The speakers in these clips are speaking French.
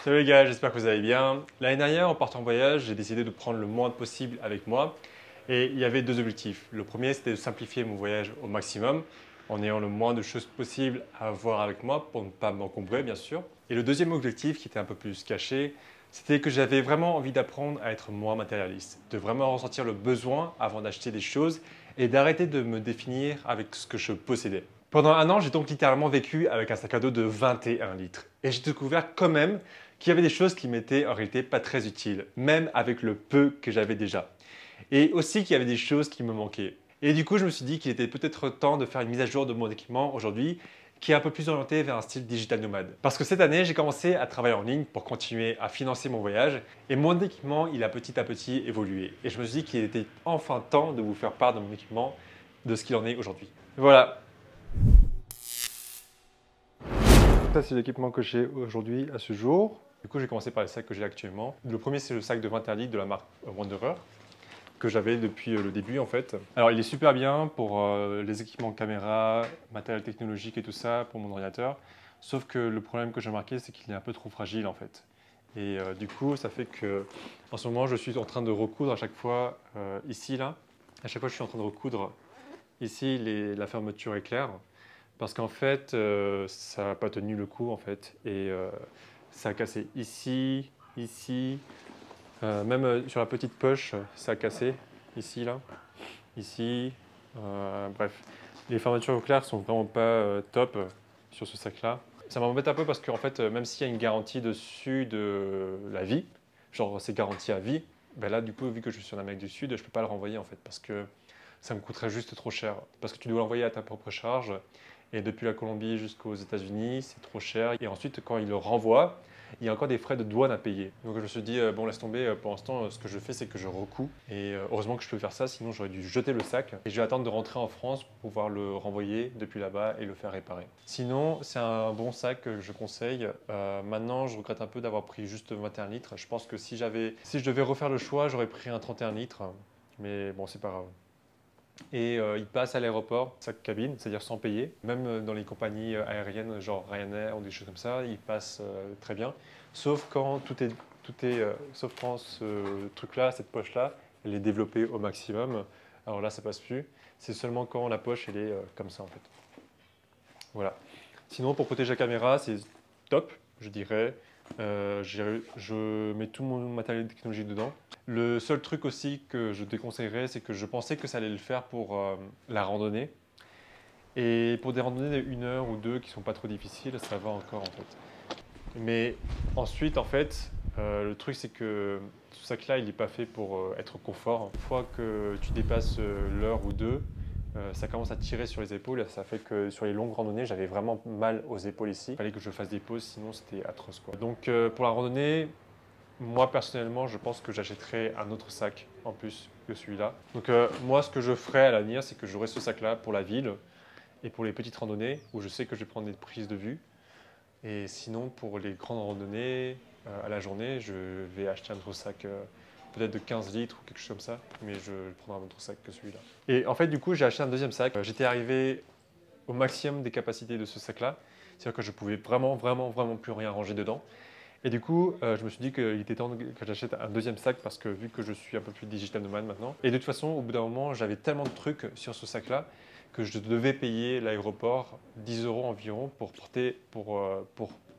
Salut les gars, j'espère que vous allez bien. L'année dernière, en partant en voyage, j'ai décidé de prendre le moins possible avec moi. Et il y avait deux objectifs. Le premier, c'était de simplifier mon voyage au maximum, en ayant le moins de choses possibles à avoir avec moi pour ne pas m'encombrer, bien sûr. Et le deuxième objectif, qui était un peu plus caché, c'était que j'avais vraiment envie d'apprendre à être moins matérialiste, de vraiment ressentir le besoin avant d'acheter des choses et d'arrêter de me définir avec ce que je possédais. Pendant un an, j'ai donc littéralement vécu avec un sac à dos de 21 litres. Et j'ai découvert quand même qu'il y avait des choses qui m'étaient en réalité pas très utiles, même avec le peu que j'avais déjà. Et aussi qu'il y avait des choses qui me manquaient. Et du coup, je me suis dit qu'il était peut-être temps de faire une mise à jour de mon équipement aujourd'hui qui est un peu plus orienté vers un style digital nomade. Parce que cette année, j'ai commencé à travailler en ligne pour continuer à financer mon voyage et mon équipement, il a petit à petit évolué. Et je me suis dit qu'il était enfin temps de vous faire part de mon équipement, de ce qu'il en est aujourd'hui. Voilà. Ça, c'est l'équipement que j'ai aujourd'hui à ce jour. Du coup, j'ai commencé par les sacs que j'ai actuellement. Le premier, c'est le sac de 21 litres de la marque Wanderer, que j'avais depuis le début en fait. Alors, il est super bien pour les équipements caméra, matériel technologique et tout ça, pour mon ordinateur. Sauf que le problème que j'ai remarqué, c'est qu'il est un peu trop fragile en fait. Et du coup, ça fait que en ce moment, je suis en train de recoudre à chaque fois ici, là. À chaque fois, je suis en train de recoudre ici la fermeture éclair. Parce qu'en fait, ça n'a pas tenu le coup en fait. Et ça a cassé ici, ici, même sur la petite poche, ça a cassé ici, là, ici. Bref, les fermetures au clair sont vraiment pas top sur ce sac-là. Ça m'embête un peu parce qu'en fait, même s'il y a une garantie dessus de la vie, genre c'est garanti à vie, ben là du coup, vu que je suis en Amérique du Sud, je peux pas le renvoyer en fait parce que ça me coûterait juste trop cher. Parce que tu dois l'envoyer à ta propre charge. Et depuis la Colombie jusqu'aux États-Unis, c'est trop cher. Et ensuite, quand il le renvoie, il y a encore des frais de douane à payer. Donc je me suis dit, bon, laisse tomber, pour l'instant, ce que je fais, c'est que je recoue. Et heureusement que je peux faire ça, sinon j'aurais dû jeter le sac. Et je vais attendre de rentrer en France pour pouvoir le renvoyer depuis là-bas et le faire réparer. Sinon, c'est un bon sac que je conseille. Maintenant, je regrette un peu d'avoir pris juste 21 litres. Je pense que si je devais refaire le choix, j'aurais pris un 31 litres. Mais bon, c'est pas grave. Et il passe à l'aéroport, sac cabine, c'est-à-dire sans payer. Même dans les compagnies aériennes, genre Ryanair ou des choses comme ça, il passe très bien. Sauf quand sauf quand ce truc-là, cette poche-là, elle est développée au maximum. Alors là, ça passe plus. C'est seulement quand la poche, elle est comme ça en fait. Voilà. Sinon, pour protéger la caméra, c'est top, je dirais. Je mets tout mon matériel technologique dedans. Le seul truc aussi que je déconseillerais, c'est que je pensais que ça allait le faire pour la randonnée. Et pour des randonnées de 1 heure ou deux qui sont pas trop difficiles, ça va encore en fait. Mais ensuite, en fait, le truc c'est que ce sac-là, il n'est pas fait pour être confort. Une fois que tu dépasses l'heure ou deux, ça commence à tirer sur les épaules. Ça fait que sur les longues randonnées, j'avais vraiment mal aux épaules ici. Il fallait que je fasse des pauses, sinon c'était atroce, quoi. Donc pour la randonnée, moi personnellement, je pense que j'achèterais un autre sac en plus que celui-là. Donc moi, ce que je ferais à l'avenir, c'est que j'aurais ce sac-là pour la ville et pour les petites randonnées où je sais que je vais prendre des prises de vue. Et sinon, pour les grandes randonnées, à la journée, je vais acheter un autre sac peut-être de 15 litres ou quelque chose comme ça, mais je prendrai un autre sac que celui-là. Et en fait, du coup, j'ai acheté un deuxième sac. J'étais arrivé au maximum des capacités de ce sac-là, c'est-à-dire que je pouvais vraiment plus rien ranger dedans. Et du coup, je me suis dit qu'il était temps que j'achète un deuxième sac parce que vu que je suis un peu plus digital nomade maintenant. Et de toute façon, au bout d'un moment, j'avais tellement de trucs sur ce sac-là que je devais payer l'aéroport 10 € environ pour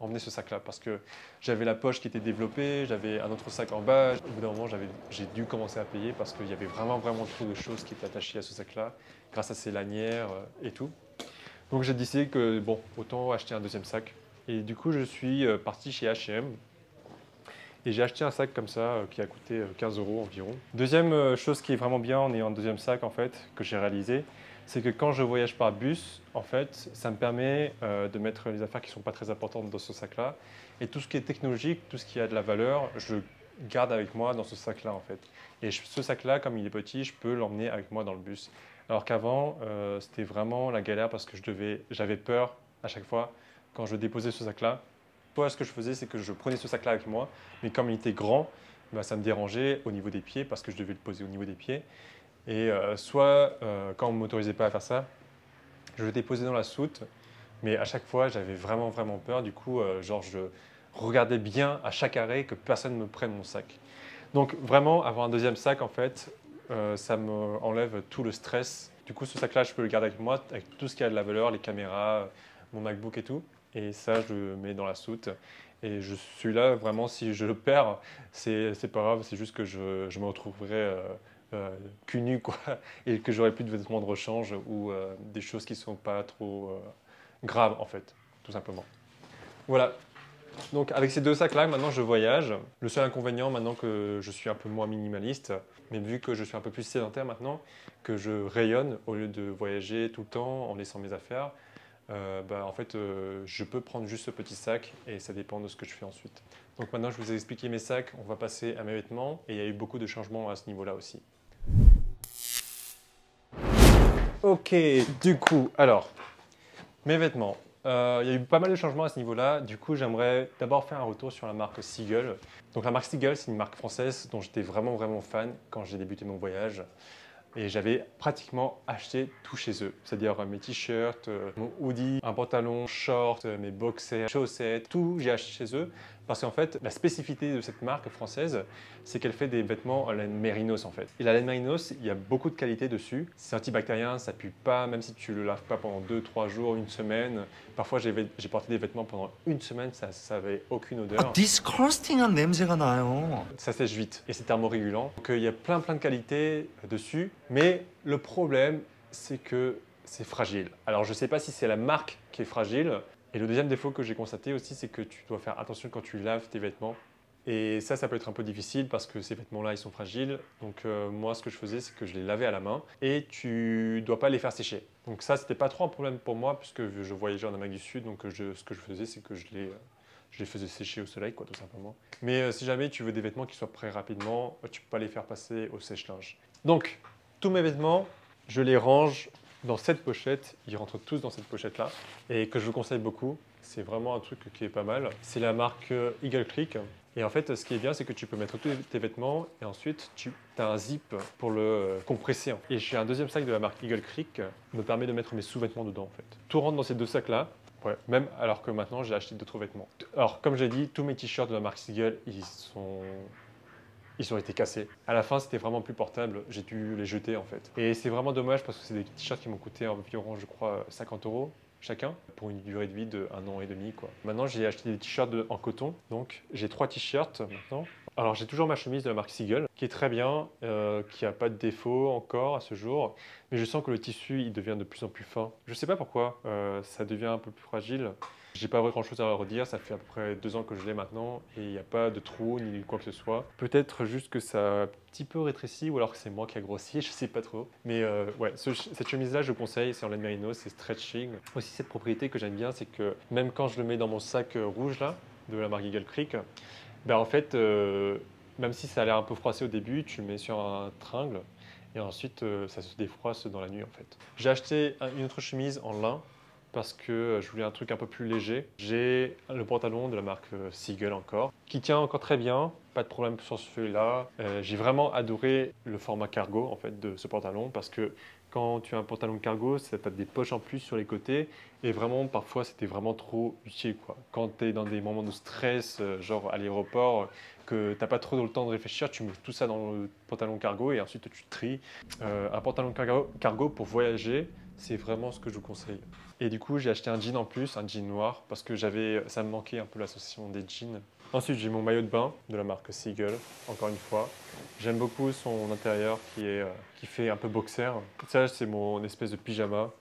emmener ce sac-là. Parce que j'avais la poche qui était développée, j'avais un autre sac en bas. Au bout d'un moment, j'ai dû commencer à payer parce qu'il y avait vraiment trop de choses qui étaient attachées à ce sac-là grâce à ses lanières et tout. Donc j'ai décidé que bon, autant acheter un deuxième sac. Et du coup, je suis parti chez H&M et j'ai acheté un sac comme ça qui a coûté 15 € environ. Deuxième chose qui est vraiment bien en ayant un deuxième sac en fait, que j'ai réalisé, c'est que quand je voyage par bus, en fait, ça me permet de mettre les affaires qui ne sont pas très importantes dans ce sac-là. Et tout ce qui est technologique, tout ce qui a de la valeur, je garde avec moi dans ce sac-là en fait. Et ce sac-là, comme il est petit, je peux l'emmener avec moi dans le bus. Alors qu'avant, c'était vraiment la galère parce que j'avais peur à chaque fois quand je déposais ce sac-là. Moi, ce que je faisais, c'est que je prenais ce sac-là avec moi, mais comme il était grand, bah, ça me dérangeait au niveau des pieds parce que je devais le poser au niveau des pieds. Et quand on ne m'autorisait pas à faire ça, je le déposais dans la soute, mais à chaque fois, j'avais vraiment peur. Du coup, genre, regarder bien à chaque arrêt que personne ne me prenne mon sac. Donc vraiment, avoir un deuxième sac, en fait, ça me enlève tout le stress. Du coup, ce sac-là, je peux le garder avec moi, avec tout ce qui a de la valeur, les caméras, mon MacBook et tout. Et ça, je le mets dans la soute. Et je suis là, vraiment, si je le perds, c'est pas grave, c'est juste que je me retrouverai cul nu, quoi, et que j'aurai plus de vêtements de rechange ou des choses qui sont pas trop graves, en fait, tout simplement. Voilà. Donc avec ces deux sacs-là, maintenant je voyage. Le seul inconvénient maintenant que je suis un peu moins minimaliste, mais vu que je suis un peu plus sédentaire maintenant, que je rayonne au lieu de voyager tout le temps en laissant mes affaires, en fait je peux prendre juste ce petit sac et ça dépend de ce que je fais ensuite. Donc maintenant je vous ai expliqué mes sacs, on va passer à mes vêtements et il y a eu beaucoup de changements à ce niveau-là aussi. Ok, du coup, alors, mes vêtements. Il y a eu pas mal de changements à ce niveau-là. Du coup, j'aimerais d'abord faire un retour sur la marque Seagull. Donc la marque Seagull, c'est une marque française dont j'étais vraiment fan quand j'ai débuté mon voyage. Et j'avais pratiquement acheté tout chez eux. C'est-à-dire mes t-shirts, mon hoodie, un pantalon, short, mes boxers, chaussettes, tout j'ai acheté chez eux. Parce qu'en fait, la spécificité de cette marque française, c'est qu'elle fait des vêtements en laine mérinos en fait. Et la laine mérinos, il y a beaucoup de qualité dessus. C'est antibactérien, ça pue pas, même si tu le laves pas pendant 2-3 jours, une semaine. Parfois, j'ai porté des vêtements pendant une semaine, ça avait aucune odeur. 디스커스팅한 냄새가 나요. Ça sèche vite et c'est thermorégulant. Donc il y a plein de qualités dessus, mais le problème, c'est que c'est fragile. Alors je ne sais pas si c'est la marque qui est fragile. Et le deuxième défaut que j'ai constaté aussi, c'est que tu dois faire attention quand tu laves tes vêtements. Et ça peut être un peu difficile parce que ces vêtements-là, ils sont fragiles. Donc moi, ce que je faisais, c'est que je les lavais à la main et tu dois pas les faire sécher. Donc ça, c'était pas trop un problème pour moi puisque je voyageais en Amérique du Sud. Donc ce que je faisais, c'est que je les faisais sécher au soleil, quoi, tout simplement. Mais si jamais tu veux des vêtements qui soient prêts rapidement, tu peux pas les faire passer au sèche-linge. Donc, tous mes vêtements, je les range dans cette pochette. Ils rentrent tous dans cette pochette-là et que je vous conseille beaucoup. C'est vraiment un truc qui est pas mal. C'est la marque Eagle Creek. Et en fait, ce qui est bien, c'est que tu peux mettre tous tes vêtements et ensuite, tu as un zip pour le compresser. Et j'ai un deuxième sac de la marque Eagle Creek qui me permet de mettre mes sous-vêtements dedans, en fait. Tout rentre dans ces deux sacs-là. Ouais, même alors que maintenant, j'ai acheté d'autres vêtements. Alors, comme j'ai dit, tous mes t-shirts de la marque Seagull, ils ont été cassés. À la fin, c'était vraiment plus portable. J'ai dû les jeter en fait. Et c'est vraiment dommage parce que c'est des t-shirts qui m'ont coûté environ, je crois, 50 € chacun pour une durée de vie de 1 an et demi, quoi. Maintenant, j'ai acheté des t-shirts en coton. Donc, j'ai 3 t-shirts maintenant. Alors, j'ai toujours ma chemise de la marque Seagull qui est très bien, qui n'a pas de défaut encore à ce jour. Mais je sens que le tissu, il devient de plus en plus fin. Je ne sais pas pourquoi, ça devient un peu plus fragile. J'ai pas grand chose à redire, ça fait à peu près 2 ans que je l'ai maintenant et il n'y a pas de trou ni quoi que ce soit. Peut-être juste que ça a un petit peu rétréci ou alors que c'est moi qui a grossi, je sais pas trop. Mais ouais, cette chemise-là, je vous conseille, c'est en laine mérino, c'est stretching. Aussi, cette propriété que j'aime bien, c'est que même quand je le mets dans mon sac rouge là, de la marque Eagle Creek, en fait, même si ça a l'air un peu froissé au début, tu le mets sur un tringle et ensuite ça se défroisse dans la nuit en fait. J'ai acheté une autre chemise en lin parce que je voulais un truc un peu plus léger. J'ai le pantalon de la marque Seagull encore, qui tient encore très bien, pas de problème sur celui-là. J'ai vraiment adoré le format cargo en fait de ce pantalon parce que quand tu as un pantalon cargo, ça as des poches en plus sur les côtés et vraiment parfois c'était vraiment trop utile, quoi. Quand tu es dans des moments de stress, genre à l'aéroport, que tu n'as pas trop le temps de réfléchir, tu mets tout ça dans le pantalon cargo et ensuite tu tries. Un pantalon cargo pour voyager, c'est vraiment ce que je vous conseille. Et du coup, j'ai acheté un jean en plus, un jean noir, parce que ça me manquait un peu l'association des jeans. Ensuite, j'ai mon maillot de bain de la marque Seagull, encore une fois. J'aime beaucoup son intérieur qui fait un peu boxer. Ça, c'est mon espèce de pyjama.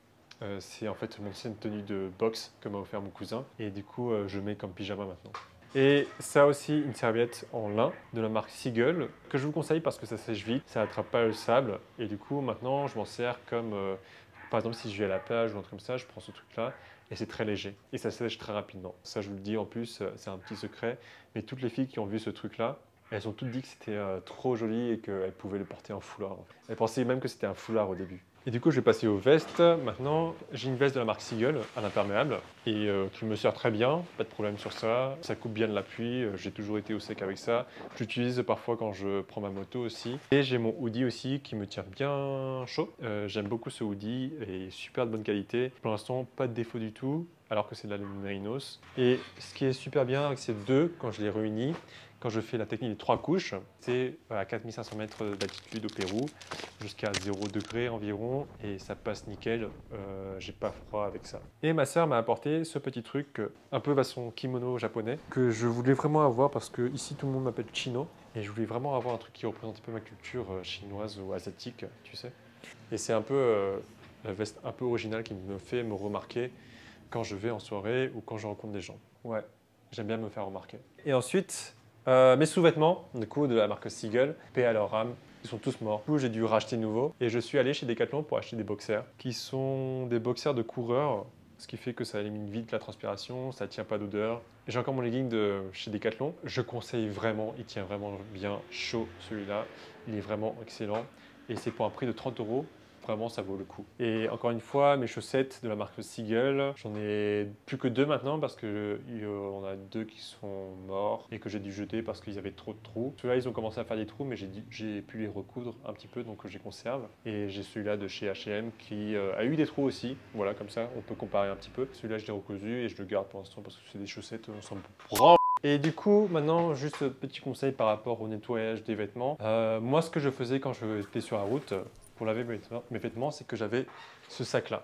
C'est en fait mon ancienne tenue de boxe que m'a offert mon cousin. Et du coup, je mets comme pyjama maintenant. Et ça aussi, une serviette en lin de la marque Seagull, que je vous conseille parce que ça sèche vite, ça n'attrape pas le sable. Et du coup, maintenant, je m'en sers comme... par exemple, si je vais à la plage ou un truc comme ça, je prends ce truc-là et c'est très léger. Et ça sèche très rapidement. Ça, je vous le dis en plus, c'est un petit secret. Mais toutes les filles qui ont vu ce truc-là, elles ont toutes dit que c'était trop joli et qu'elles pouvaient le porter en foulard. Elles pensaient même que c'était un foulard au début. Et du coup, je vais passer aux vestes. Maintenant, j'ai une veste de la marque Seagull à l'imperméable et qui me sert très bien, pas de problème sur ça. Ça coupe bien de la pluie, j'ai toujours été au sec avec ça. J'utilise parfois quand je prends ma moto aussi. Et j'ai mon hoodie aussi qui me tient bien chaud. J'aime beaucoup ce hoodie et super de bonne qualité. Pour l'instant, pas de défaut du tout. alors que c'est de la mérinos. Et ce qui est super bien avec ces deux, quand je les réunis, quand je fais la technique des 3 couches, c'est à 4500 mètres d'altitude au Pérou, jusqu'à 0 degré environ, et ça passe nickel, j'ai pas froid avec ça. Et ma sœur m'a apporté ce petit truc, un peu façon kimono japonais, que je voulais vraiment avoir parce que ici tout le monde m'appelle Chino, et je voulais vraiment avoir un truc qui représente un peu ma culture chinoise ou asiatique, tu sais. Et c'est un peu la veste un peu originale qui me fait me remarquer quand je vais en soirée ou quand je rencontre des gens. Ouais, j'aime bien me faire remarquer. Et ensuite, mes sous-vêtements, du coup, de la marque Seagull, paix à leur âme, ils sont tous morts. Du coup, j'ai dû racheter de nouveau. Et je suis allé chez Decathlon pour acheter des boxers, qui sont des boxers de coureur, ce qui fait que ça élimine vite la transpiration, ça tient pas d'odeur. J'ai encore mon legging de chez Decathlon. Je conseille vraiment, il tient vraiment bien chaud celui-là. Il est vraiment excellent. Et c'est pour un prix de 30 euros. Vraiment, ça vaut le coup. Et encore une fois, mes chaussettes de la marque Seagull, j'en ai plus que 2 maintenant parce que on a 2 qui sont morts et que j'ai dû jeter parce qu'ils avaient trop de trous. Ceux-là, ils ont commencé à faire des trous, mais j'ai pu les recoudre un petit peu, donc je les conserve. Et j'ai celui-là de chez H&M qui a eu des trous aussi. Voilà, comme ça, on peut comparer un petit peu. Celui-là, je l'ai recousu et je le garde pour l'instant parce que c'est des chaussettes, on s'en branle. Et du coup, maintenant, juste petit conseil par rapport au nettoyage des vêtements. Moi, ce que je faisais quand j'étais sur la route, pour laver mes vêtements, c'est que j'avais ce sac-là.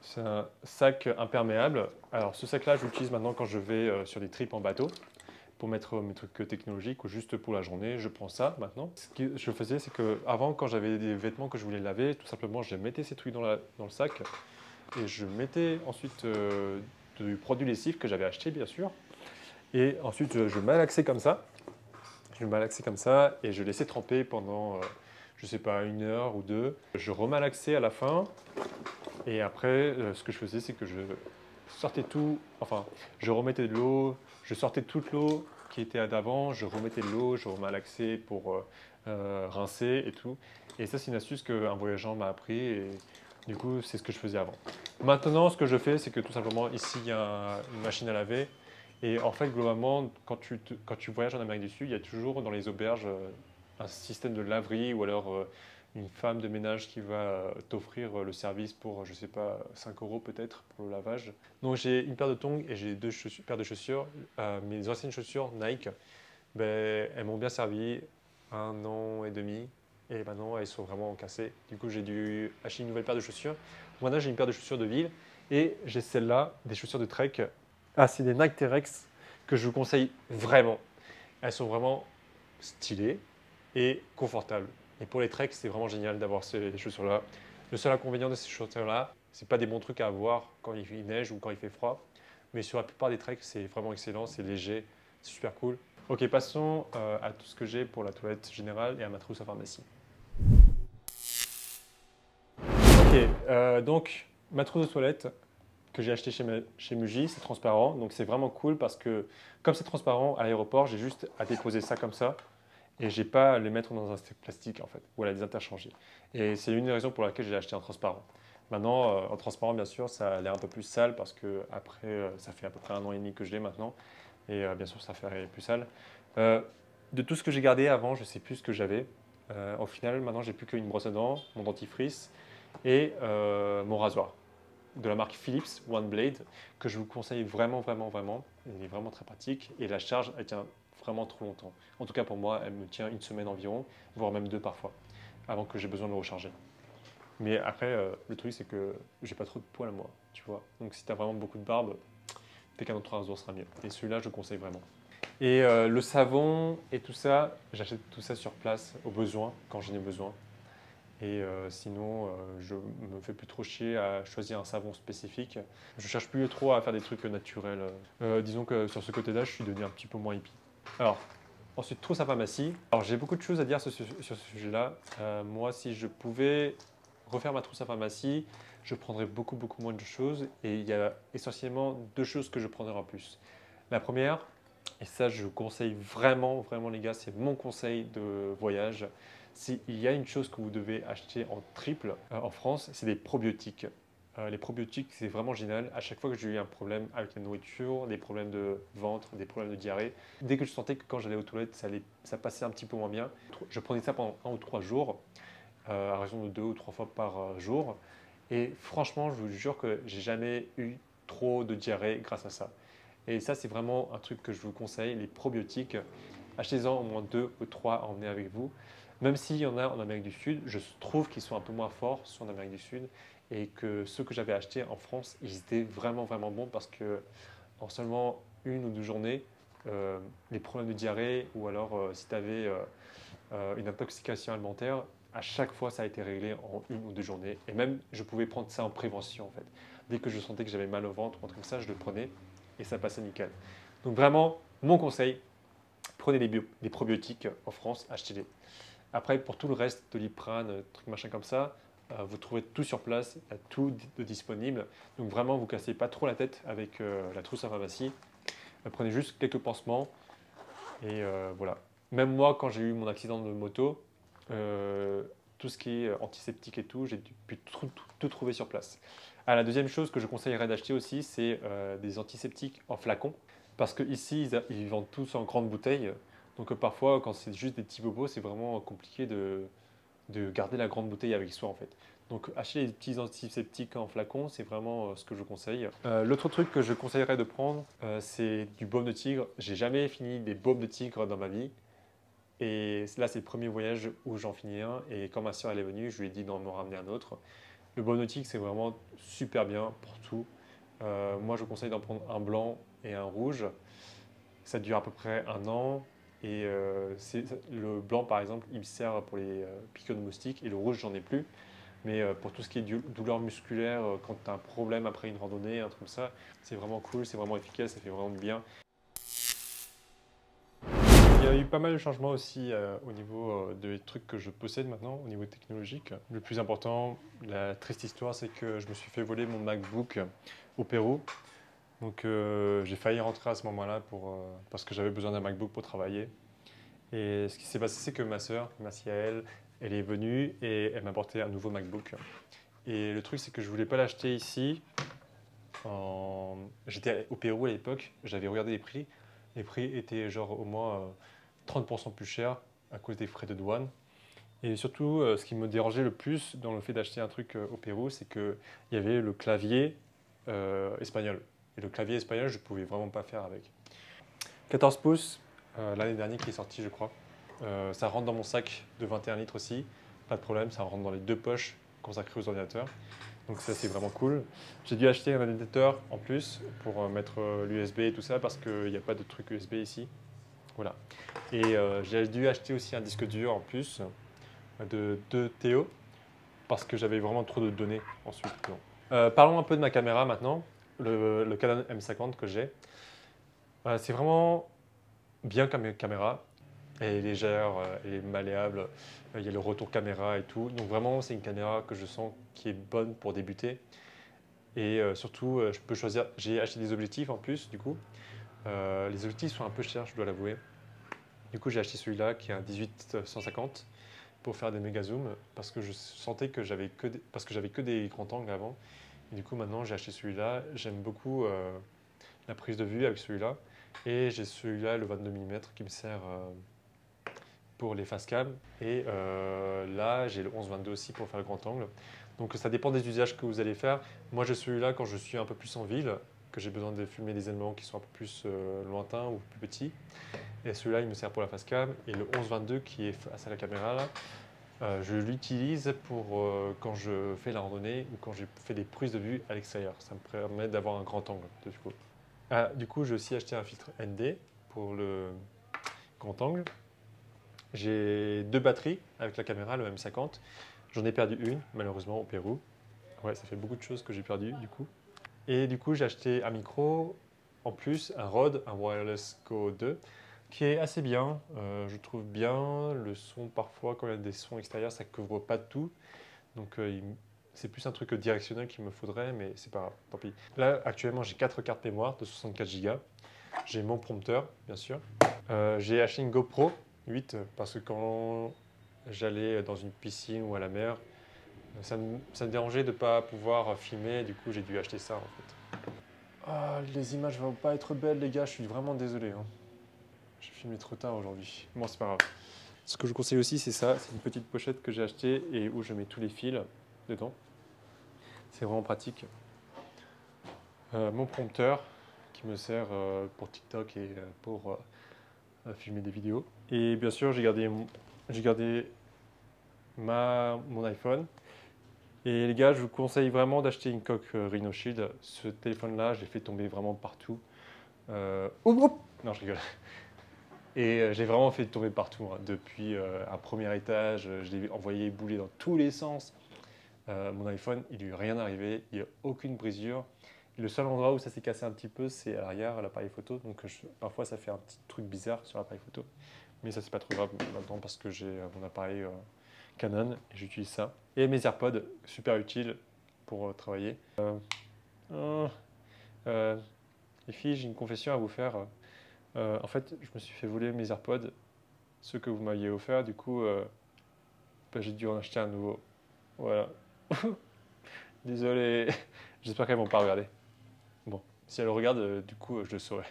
C'est un sac imperméable. Alors ce sac-là, je l'utilise maintenant quand je vais sur des trips en bateau pour mettre mes trucs technologiques ou juste pour la journée. Je prends ça maintenant. Ce que je faisais, c'est que avant, quand j'avais des vêtements que je voulais laver, tout simplement, je mettais ces trucs dans le sac et je mettais ensuite du produit lessif que j'avais acheté, bien sûr. Et ensuite, je malaxais comme ça. Je malaxais comme ça et je laissais tremper pendant je sais pas, 1 heure ou 2. Je remalaxais à la fin et après, ce que je faisais, c'est que je sortais tout, enfin, je remettais de l'eau, je sortais toute l'eau qui était d'avant, je remettais de l'eau, je remalaxais pour rincer et tout. Et ça, c'est une astuce qu'un voyageur m'a appris et du coup, c'est ce que je faisais avant. Maintenant, ce que je fais, c'est que tout simplement, ici, il y a une machine à laver. Et en fait, globalement, quand tu voyages en Amérique du Sud, il y a toujours dans les auberges un système de laverie ou alors une femme de ménage qui va t'offrir le service pour, je sais pas, 5 euros peut-être pour le lavage. Donc j'ai une paire de tongs et j'ai 2 paires de chaussures. Mes anciennes chaussures Nike, ben, elles m'ont bien servi 1 an et demi et maintenant elles sont vraiment cassées. Du coup j'ai dû acheter une nouvelle paire de chaussures. Maintenant j'ai une paire de chaussures de ville et j'ai celle-là, des chaussures de trek. Ah, c'est des Nike T-Rex que je vous conseille vraiment. Elles sont vraiment stylées et confortable. Et pour les treks, c'est vraiment génial d'avoir ces chaussures-là. Le seul inconvénient de ces chaussures-là, c'est pas des bons trucs à avoir quand il neige ou quand il fait froid. Mais sur la plupart des treks, c'est vraiment excellent, c'est léger, c'est super cool. Ok, passons à tout ce que j'ai pour la toilette générale et à ma trousse à pharmacie. Ok, donc ma trousse de toilette que j'ai acheté chez Muji, c'est transparent. Donc c'est vraiment cool parce que comme c'est transparent à l'aéroport, j'ai juste à déposer ça comme ça. Et j'ai pas à les mettre dans un sac plastique en fait, ou à les interchanger. Et c'est une des raisons pour laquelle j'ai acheté un transparent. Maintenant, en transparent, bien sûr, ça a l'air un peu plus sale parce que après, ça fait à peu près 1 an et demi que je l'ai maintenant. Et bien sûr, ça fait plus sale. De tout ce que j'ai gardé avant, je sais plus ce que j'avais. Au final, maintenant, j'ai plus qu'une brosse à dents, mon dentifrice et mon rasoir de la marque Philips One Blade que je vous conseille vraiment, vraiment, vraiment. Il est vraiment très pratique et la charge, elle tient vraiment trop longtemps. En tout cas pour moi, elle me tient 1 semaine environ, voire même 2 parfois, avant que j'ai besoin de le recharger. Mais après, le truc c'est que j'ai pas trop de poils moi, tu vois. Donc si tu as vraiment beaucoup de barbe, peut-être qu'un autre rasoir sera mieux. Et celui-là, je conseille vraiment. Et le savon et tout ça, j'achète tout ça sur place au besoin, quand j'en ai besoin. Et sinon, je me fais plus trop chier à choisir un savon spécifique. Je cherche plus trop à faire des trucs naturels. Disons que sur ce côté-là, je suis devenu un petit peu moins hippie. Alors, ensuite, trousse à pharmacie. Alors, j'ai beaucoup de choses à dire sur ce sujet-là. Moi, si je pouvais refaire ma trousse à pharmacie, je prendrais beaucoup, beaucoup moins de choses. Et il y a essentiellement 2 choses que je prendrais en plus. La première, et ça, je conseille vraiment, vraiment les gars, c'est mon conseil de voyage. S'il y a une chose que vous devez acheter en triple en France, c'est des probiotiques. Les probiotiques, c'est vraiment génial. À chaque fois que j'ai eu un problème avec la nourriture, des problèmes de ventre, des problèmes de diarrhée, dès que je sentais que quand j'allais aux toilettes, ça passait un petit peu moins bien, je prenais ça pendant 1 ou 3 jours, à raison de 2 ou 3 fois par jour. Et franchement, je vous jure que j'ai jamais eu trop de diarrhée grâce à ça. Et ça, c'est vraiment un truc que je vous conseille, les probiotiques. Achetez-en au moins 2 ou 3 à emmener avec vous. Même s'il y en a en Amérique du Sud, je trouve qu'ils sont un peu moins forts sur l'Amérique du Sud et que ceux que j'avais achetés en France, ils étaient vraiment vraiment bons parce que en seulement 1 ou 2 journées, les problèmes de diarrhée ou alors si tu avais une intoxication alimentaire, à chaque fois ça a été réglé en 1 ou 2 journées. Et même je pouvais prendre ça en prévention en fait. Dès que je sentais que j'avais mal au ventre ou un truc comme ça, je le prenais et ça passait nickel. Donc vraiment, mon conseil, prenez les probiotiques en France, achetez-les. Après, pour tout le reste, Doliprane, truc machin comme ça, vous trouvez tout sur place, il y a tout de disponible. Donc vraiment, vous ne cassez pas trop la tête avec la trousse à pharmacie. Prenez juste quelques pansements et voilà. Même moi, quand j'ai eu mon accident de moto, tout ce qui est antiseptique et tout, j'ai pu tout trouver sur place. Ah, la deuxième chose que je conseillerais d'acheter aussi, c'est des antiseptiques en flacon. Parce qu'ici, ils vendent tous en grandes bouteilles. Donc parfois, quand c'est juste des petits bobos, c'est vraiment compliqué de garder la grande bouteille avec soi en fait. Donc acheter les petits antiseptiques en flacon, c'est vraiment ce que je conseille. L'autre truc que je conseillerais de prendre, c'est du baume de tigre. J'ai jamais fini des baumes de tigre dans ma vie. Et là, c'est le premier voyage où j'en finis un. Et quand ma soeur elle est venue, je lui ai dit d'en me ramener un autre. Le baume de tigre, c'est vraiment super bien pour tout. Moi, je conseille d'en prendre un blanc et un rouge. Ça dure à peu près 1 an. Et le blanc, par exemple, il me sert pour les piqûres de moustiques. Et le rouge, j'en ai plus. Mais pour tout ce qui est douleur musculaire, quand tu as un problème après une randonnée, un truc comme ça, c'est vraiment cool, c'est vraiment efficace, ça fait vraiment du bien. Il y a eu pas mal de changements aussi au niveau des trucs que je possède maintenant, au niveau technologique. Le plus important, la triste histoire, c'est que je me suis fait voler mon MacBook au Pérou. Donc j'ai failli rentrer à ce moment-là parce que j'avais besoin d'un MacBook pour travailler. Et ce qui s'est passé, c'est que ma sœur, Maciel, elle est venue et elle m'a apporté un nouveau MacBook. Et le truc, c'est que je voulais pas l'acheter ici. J'étais au Pérou à l'époque, j'avais regardé les prix. Les prix étaient genre au moins 30% plus chers à cause des frais de douane. Et surtout, ce qui me dérangeait le plus dans le fait d'acheter un truc au Pérou, c'est qu'il y avait le clavier espagnol. Et le clavier espagnol, je ne pouvais vraiment pas faire avec. 14 pouces, l'année dernière qui est sorti, je crois. Ça rentre dans mon sac de 21 litres aussi, pas de problème, ça rentre dans les 2 poches consacrées aux ordinateurs. Donc ça, c'est vraiment cool. J'ai dû acheter un adaptateur en plus pour mettre l'USB et tout ça parce qu'il n'y a pas de truc USB ici. Voilà. Et j'ai dû acheter aussi un disque dur en plus de 2 TO parce que j'avais vraiment trop de données ensuite. Parlons un peu de ma caméra maintenant, le Canon M50 que j'ai. C'est vraiment bien comme caméra. Elle est légère, elle est malléable, il y a le retour caméra et tout. Donc vraiment, c'est une caméra que je sens qui est bonne pour débuter. Et surtout, je peux choisir. J'ai acheté des objectifs en plus, du coup. Les objectifs sont un peu chers, je dois l'avouer. Du coup, j'ai acheté celui-là qui est un 18-150 pour faire des méga zooms parce que je sentais que j'avais que des grands angles avant. Et du coup, maintenant, j'ai acheté celui-là. J'aime beaucoup la prise de vue avec celui-là. Et j'ai celui-là, le 22 mm, qui me sert pour les face cam. Et là, j'ai le 11-22 aussi pour faire le grand angle. Donc ça dépend des usages que vous allez faire. Moi, j'ai celui-là quand je suis un peu plus en ville, que j'ai besoin de filmer des éléments qui sont un peu plus lointains ou plus petits. Et celui-là, il me sert pour la face cam. Et le 11-22 qui est face à la caméra, là, je l'utilise pour quand je fais la randonnée ou quand je fais des prises de vue à l'extérieur. Ça me permet d'avoir un grand angle. Du coup, j'ai aussi acheté un filtre ND pour le grand angle. J'ai 2 batteries avec la caméra, le M50. J'en ai perdu une, malheureusement, au Pérou. Ouais, ça fait beaucoup de choses que j'ai perdu du coup. Et du coup, j'ai acheté un micro, en plus un Rode, un Wireless Go 2, qui est assez bien. Je trouve bien le son, parfois, quand il y a des sons extérieurs, ça ne couvre pas tout. Donc, c'est plus un truc directionnel qu'il me faudrait, mais c'est pas grave, tant pis. Là, actuellement, j'ai 4 cartes mémoire de 64 Go. J'ai mon prompteur, bien sûr. J'ai acheté une GoPro 8 parce que quand j'allais dans une piscine ou à la mer, ça me dérangeait de ne pas pouvoir filmer, du coup j'ai dû acheter ça en fait. Ah, les images vont pas être belles les gars, je suis vraiment désolé. J'ai filmé trop tard aujourd'hui. Bon, c'est pas grave. Ce que je conseille aussi, c'est ça, c'est une petite pochette que j'ai achetée et où je mets tous les fils dedans. C'est vraiment pratique. Mon prompteur qui me sert pour TikTok et pour filmer des vidéos. Et bien sûr, j'ai gardé mon iPhone. Et les gars, je vous conseille vraiment d'acheter une coque Rhino Shield. Ce téléphone-là, je l'ai fait tomber vraiment partout. Non, je rigole. Et j'ai vraiment fait tomber partout, hein. Depuis un premier étage, je l'ai envoyé bouler dans tous les sens. Mon iPhone, il lui est rien arrivé, il n'y a aucune brisure. Et le seul endroit où ça s'est cassé un petit peu, c'est à l'arrière, à l'appareil photo. Donc parfois, ça fait un petit truc bizarre sur l'appareil photo. Mais ça, c'est pas trop grave maintenant parce que j'ai mon appareil Canon et j'utilise ça. Et mes AirPods, super utiles pour travailler. Les filles, j'ai une confession à vous faire. En fait, je me suis fait voler mes AirPods, ceux que vous m'aviez offerts. Du coup, j'ai dû en acheter un nouveau. Voilà. Désolé. J'espère qu'elles vont pas regarder. Bon, si elles regardent, du coup, je le saurai.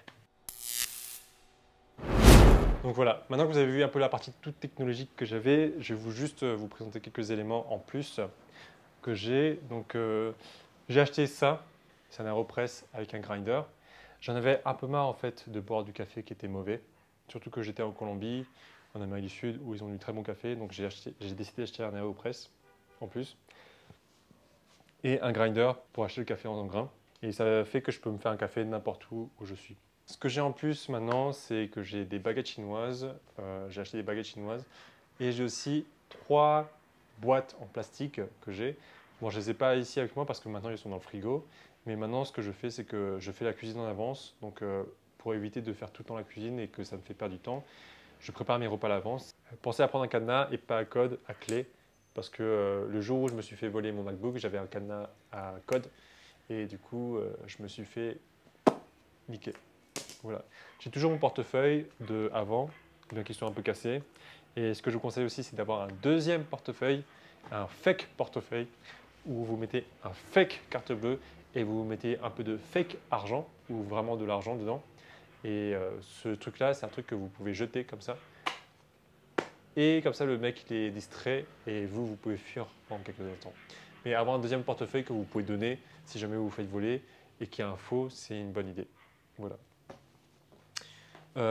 Donc voilà, maintenant que vous avez vu un peu la partie toute technologique que j'avais, je vais juste vous présenter quelques éléments en plus que j'ai. Donc j'ai acheté ça, c'est un AeroPress avec un grinder. J'en avais un peu marre en fait de boire du café qui était mauvais, surtout que j'étais en Colombie, en Amérique du Sud, où ils ont du très bon café. Donc j'ai décidé d'acheter un AeroPress en plus et un grinder pour acheter le café en grains. Et ça fait que je peux me faire un café n'importe où je suis. Ce que j'ai en plus maintenant, c'est que j'ai des baguettes chinoises. J'ai acheté des baguettes chinoises. Et j'ai aussi 3 boîtes en plastique que j'ai. Bon, je ne les ai pas ici avec moi parce que maintenant ils sont dans le frigo. Mais maintenant, ce que je fais, c'est que je fais la cuisine en avance. Donc, pour éviter de faire tout le temps la cuisine et que ça me fait perdre du temps, je prépare mes repas à l'avance. Pensez à prendre un cadenas et pas à code, à clé. Parce que le jour où je me suis fait voler mon MacBook, j'avais un cadenas à code. Et du coup, je me suis fait niquer. Voilà. J'ai toujours mon portefeuille de avant, bien qu'il soit un peu cassé. Et ce que je vous conseille aussi, c'est d'avoir un deuxième portefeuille, un fake portefeuille, où vous mettez un fake carte bleue et vous mettez un peu de fake argent, ou vraiment de l'argent dedans. Et ce truc-là, c'est un truc que vous pouvez jeter comme ça. Et comme ça, le mec il est distrait et vous pouvez fuir en quelques instants. Mais avoir un deuxième portefeuille que vous pouvez donner si jamais vous vous faites voler et qui est un faux, c'est une bonne idée. Voilà.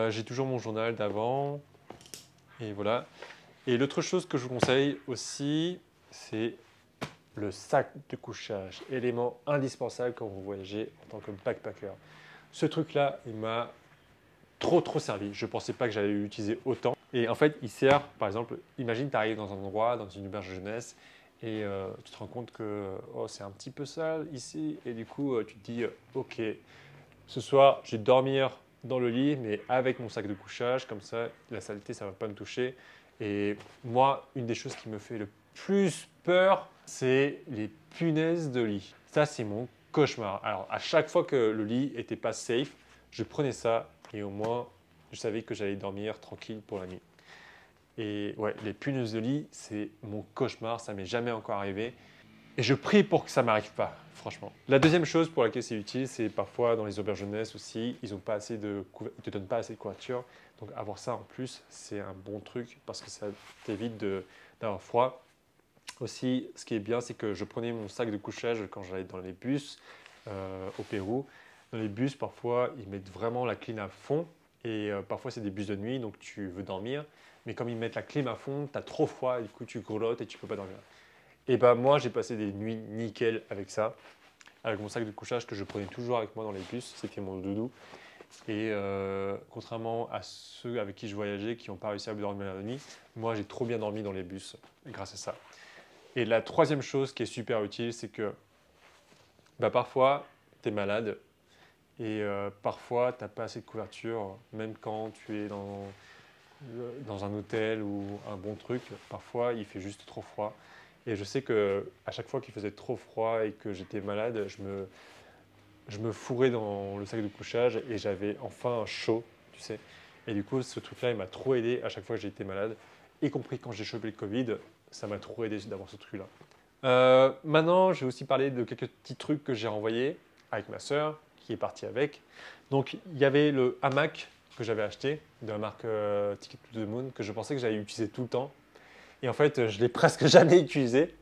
J'ai toujours mon journal d'avant. Et voilà. Et l'autre chose que je vous conseille aussi, c'est le sac de couchage. Élément indispensable quand vous voyagez en tant que backpacker. Ce truc-là, il m'a trop servi. Je ne pensais pas que j'allais l'utiliser autant. Et en fait, il sert, par exemple, imagine tu arrives dans un endroit, dans une auberge de jeunesse, et tu te rends compte que oh, c'est un petit peu sale ici. Et du coup, tu te dis, ok, ce soir, je vais dormir dans le lit, mais avec mon sac de couchage, comme ça, la saleté, ça ne va pas me toucher. Et moi, une des choses qui me fait le plus peur, c'est les punaises de lit. Ça, c'est mon cauchemar. Alors, à chaque fois que le lit n'était pas safe, je prenais ça et au moins, je savais que j'allais dormir tranquille pour la nuit. Et ouais, les punaises de lit, c'est mon cauchemar, ça m'est jamais encore arrivé. Et je prie pour que ça ne m'arrive pas, franchement. La deuxième chose pour laquelle c'est utile, c'est parfois dans les auberges jeunesse aussi, ils ne te donnent pas assez de couverture. Donc avoir ça en plus, c'est un bon truc parce que ça t'évite d'avoir froid. Aussi, ce qui est bien, c'est que je prenais mon sac de couchage quand j'allais dans les bus au Pérou. Dans les bus, parfois, ils mettent vraiment la clim à fond. Et parfois, c'est des bus de nuit, donc tu veux dormir. Mais comme ils mettent la clim à fond, tu as trop froid, et du coup, tu grelottes et tu ne peux pas dormir. Et bah moi, j'ai passé des nuits nickel avec ça, avec mon sac de couchage que je prenais toujours avec moi dans les bus. C'était mon doudou. Et contrairement à ceux avec qui je voyageais, qui n'ont pas réussi à dormir la nuit, moi, j'ai trop bien dormi dans les bus grâce à ça. Et la troisième chose qui est super utile, c'est que bah, parfois, tu es malade et parfois, tu n'as pas assez de couverture, même quand tu es dans un hôtel ou un bon truc. Parfois, il fait juste trop froid. Et je sais qu'à chaque fois qu'il faisait trop froid et que j'étais malade, je me fourrais dans le sac de couchage et j'avais enfin chaud, tu sais. Et du coup, ce truc-là, il m'a trop aidé à chaque fois que j'ai été malade, y compris quand j'ai chopé le Covid. Ça m'a trop aidé d'avoir ce truc-là. Maintenant, je vais aussi parler de quelques petits trucs que j'ai renvoyés avec ma sœur, qui est partie avec. Donc, il y avait le hamac que j'avais acheté de la marque Ticket to the Moon, que je pensais que j'allais utiliser tout le temps. Et en fait, je ne l'ai presque jamais utilisé.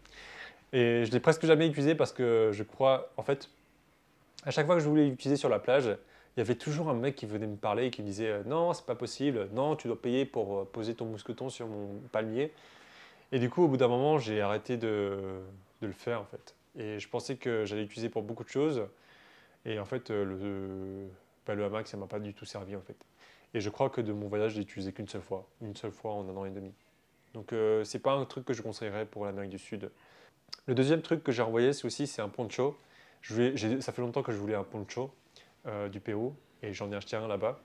Et je l'ai presque jamais utilisé parce que je crois, en fait, à chaque fois que je voulais l'utiliser sur la plage, il y avait toujours un mec qui venait me parler et qui me disait non, c'est pas possible, non, tu dois payer pour poser ton mousqueton sur mon palmier. Et du coup, au bout d'un moment, j'ai arrêté de le faire en fait. Et je pensais que j'allais l'utiliser pour beaucoup de choses. Et en fait, le hamac, ça m'a pas du tout servi en fait. Et je crois que de mon voyage, je l'ai utilisé qu'une seule fois. Une seule fois en 1 an et demi. Donc c'est pas un truc que je conseillerais pour l'Amérique du Sud. Le deuxième truc que j'ai envoyé, c'est un poncho. Ça fait longtemps que je voulais un poncho du Pérou et j'en ai acheté un là-bas.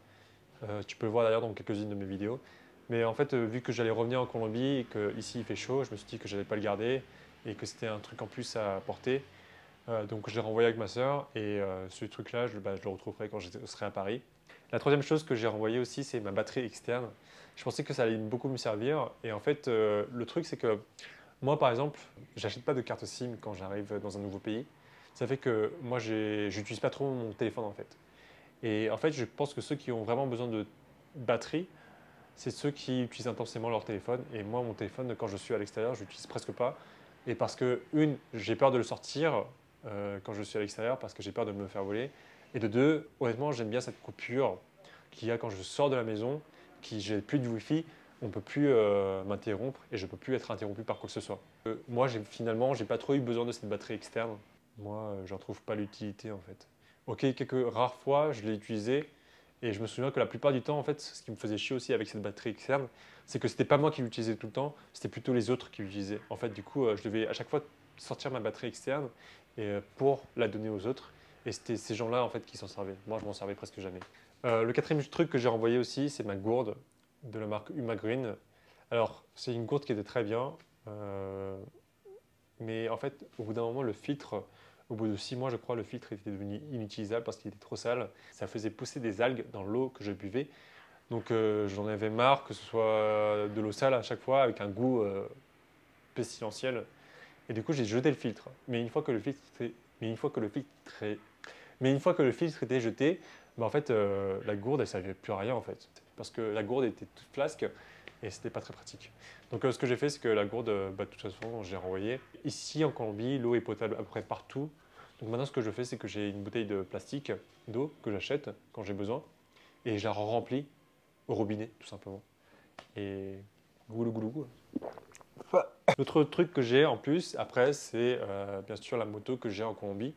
Tu peux le voir d'ailleurs dans quelques-unes de mes vidéos. Mais en fait, vu que j'allais revenir en Colombie et qu'ici il fait chaud, je me suis dit que je n'allais pas le garder et que c'était un truc en plus à porter. Donc je l'ai renvoyé avec ma soeur et ce truc-là, je le retrouverai quand je serai à Paris. La troisième chose que j'ai renvoyée aussi, c'est ma batterie externe. Je pensais que ça allait beaucoup me servir et en fait, le truc c'est que moi par exemple, j'achète pas de carte SIM quand j'arrive dans un nouveau pays. Ça fait que moi, j'utilise pas trop mon téléphone en fait. Et en fait, je pense que ceux qui ont vraiment besoin de batterie, c'est ceux qui utilisent intensément leur téléphone. Et moi, mon téléphone, quand je suis à l'extérieur, je l'utilise presque pas. Et parce que, j'ai peur de le sortir quand je suis à l'extérieur, parce que j'ai peur de me faire voler. Et de deux, honnêtement, j'aime bien cette coupure qu'il y a quand je sors de la maison, j'ai plus de Wi-Fi, on ne peut plus m'interrompre et je ne peux plus être interrompu par quoi que ce soit. Moi, finalement, j'ai pas trop eu besoin de cette batterie externe. Moi, j'en trouve pas l'utilité en fait. Ok, quelques rares fois, je l'ai utilisé et je me souviens que la plupart du temps, en fait, ce qui me faisait chier aussi avec cette batterie externe, c'est que c'était pas moi qui l'utilisais tout le temps, c'était plutôt les autres qui l'utilisaient. En fait, du coup, je devais à chaque fois sortir ma batterie externe pour la donner aux autres. Et c'était ces gens-là en fait qui s'en servaient. Moi, je m'en servais presque jamais. Le quatrième truc que j'ai renvoyé aussi, c'est ma gourde de la marque Uma Green. Alors, c'est une gourde qui était très bien, mais en fait, au bout d'un moment, le filtre, au bout de 6 mois, je crois, le filtre était devenu inutilisable parce qu'il était trop sale. Ça faisait pousser des algues dans l'eau que je buvais. Donc, j'en avais marre que ce soit de l'eau sale à chaque fois avec un goût pestilentiel. Et du coup, j'ai jeté le filtre. Mais une fois que le filtre était jeté, bah en fait, la gourde, elle ne servait plus à rien en fait. Parce que la gourde était toute flasque et c'était pas très pratique. Donc ce que j'ai fait, c'est que la gourde, de toute façon, j'ai renvoyé. Ici, en Colombie, l'eau est potable à peu près partout. Donc maintenant, ce que je fais, c'est que j'ai une bouteille de plastique d'eau que j'achète quand j'ai besoin et je la remplis au robinet, tout simplement. Et goulou goulou goulou. L'autre truc que j'ai en plus, après, c'est bien sûr la moto que j'ai en Colombie,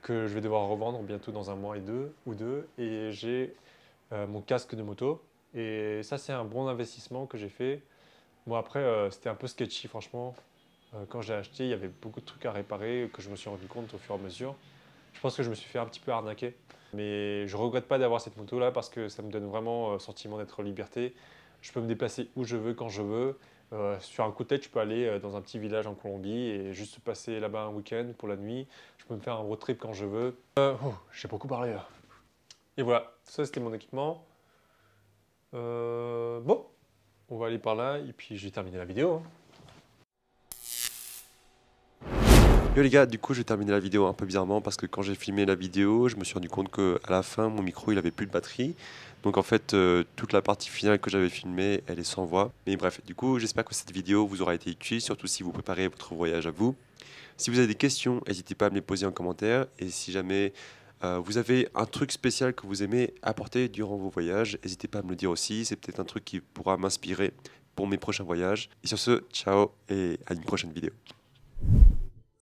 que je vais devoir revendre bientôt dans 1 mois ou deux. Et j'ai mon casque de moto. Et ça, c'est un bon investissement que j'ai fait. Bon, après, c'était un peu sketchy, franchement. Quand j'ai acheté, il y avait beaucoup de trucs à réparer que je me suis rendu compte au fur et à mesure. Je pense que je me suis fait un petit peu arnaquer. Mais je ne regrette pas d'avoir cette moto-là parce que ça me donne vraiment le sentiment d'être en liberté. Je peux me déplacer où je veux, quand je veux. Sur un coup de tête, je peux aller dans un petit village en Colombie et juste passer là-bas un week-end pour la nuit. Je peux me faire un road trip quand je veux. J'ai beaucoup parlé là. Et voilà, ça c'était mon équipement. Bon, on va aller par là et puis j'ai terminé la vidéo. Hein. Yo les gars, du coup j'ai terminé la vidéo un peu bizarrement parce que quand j'ai filmé la vidéo, je me suis rendu compte qu'à la fin mon micro il avait plus de batterie. Donc en fait toute la partie finale que j'avais filmée elle est sans voix. Mais bref, du coup j'espère que cette vidéo vous aura été utile, surtout si vous préparez votre voyage à vous. Si vous avez des questions, n'hésitez pas à me les poser en commentaire. Et si jamais vous avez un truc spécial que vous aimez apporter durant vos voyages, n'hésitez pas à me le dire aussi. C'est peut-être un truc qui pourra m'inspirer pour mes prochains voyages. Et sur ce, ciao et à une prochaine vidéo.